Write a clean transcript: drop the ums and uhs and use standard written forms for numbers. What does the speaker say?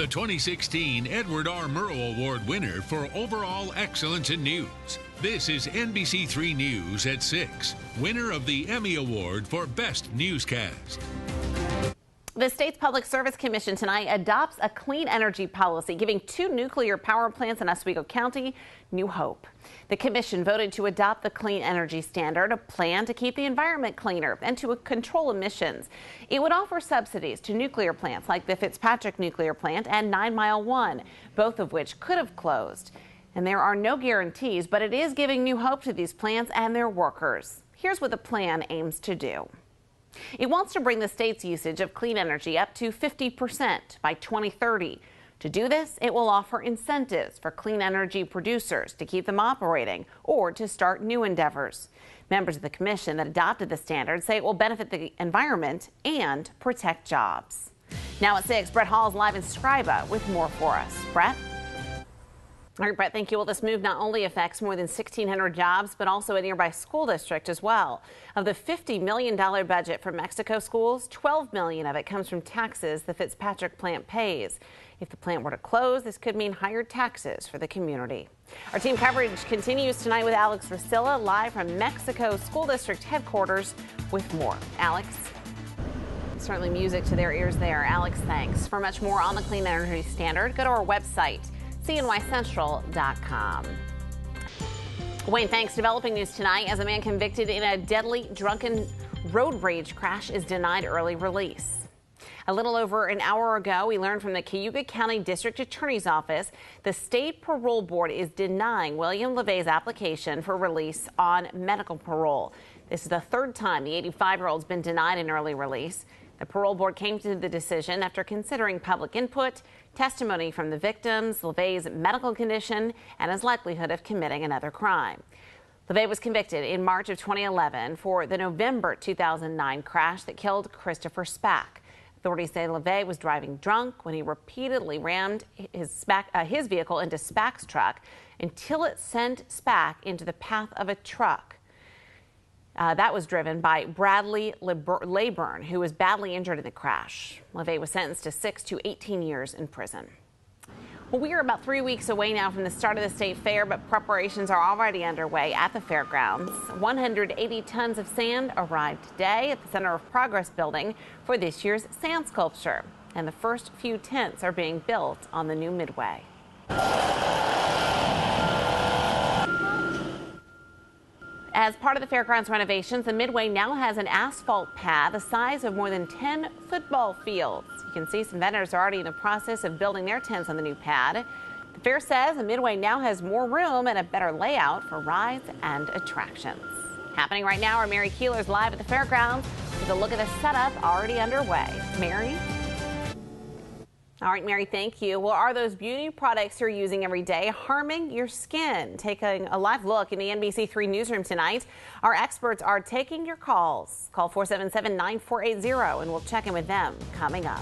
the 2016 Edward R. Murrow Award winner for overall excellence in news. This is NBC3 News at 6, winner of the Emmy Award for Best Newscast. The state's Public Service Commission tonight adopts a clean energy policy, giving 2 nuclear power plants in Oswego County new hope. The commission voted to adopt the Clean Energy Standard, a plan to keep the environment cleaner and to control emissions. It would offer subsidies to nuclear plants like the Fitzpatrick Nuclear Plant and 9 Mile 1, both of which could have closed. And there are no guarantees, but it is giving new hope to these plants and their workers. Here's what the plan aims to do. It wants to bring the state's usage of clean energy up to 50% by 2030. To do this, it will offer incentives for clean energy producers to keep them operating or to start new endeavors. Members of the commission that adopted the standard say it will benefit the environment and protect jobs. Now at 6, Brett Hall is live in Scriba with more for us. Brett? All right, Brett, thank you. Well, this move not only affects more than 1,600 jobs, but also a nearby school district as well. Of the $50 million budget for Mexico schools, $12 million of it comes from taxes the Fitzpatrick plant pays. If the plant were to close, this could mean higher taxes for the community. Our team coverage continues tonight with Alex Rusilla live from Mexico School District headquarters with more. Alex? Certainly music to their ears there. Alex, thanks. For much more on the Clean Energy Standard, go to our website, cnycentral.com. Wayne, thanks. Developing news tonight as a man convicted in a deadly drunken road rage crash is denied early release. A little over an hour ago, we learned from the Cayuga County District Attorney's Office the state parole board is denying William LeVay's application for release on medical parole. This is the 3rd time the 85-year-old's been denied an early release. The parole board came to the decision after considering public input, testimony from the victims, LeVay's medical condition, and his likelihood of committing another crime. LeVay was convicted in March of 2011 for the November 2009 crash that killed Christopher Spack. Authorities say LeVay was driving drunk when he repeatedly rammed his vehicle into Spack's truck until it sent Spack into the path of a truck. That was driven by Bradley Leyburn, who was badly injured in the crash. LeVay was sentenced to 6 to 18 years in prison. Well, we are about 3 weeks away now from the start of the state fair, but preparations are already underway at the fairgrounds. 180 tons of sand arrived today at the Center of Progress building for this year's sand sculpture. And the first few tents are being built on the new Midway. As part of the fairgrounds renovations, the Midway now has an asphalt pad the size of more than 10 football fields. You can see some vendors are already in the process of building their tents on the new pad. The fair says the Midway now has more room and a better layout for rides and attractions. Happening right now, our Mary Keeler's live at the fairgrounds with a look at the setup already underway. Mary? All right, Mary, thank you. Well, are those beauty products you're using every day harming your skin? Taking a live look in the NBC3 newsroom tonight, our experts are taking your calls. Call 477-9480 and we'll check in with them coming up.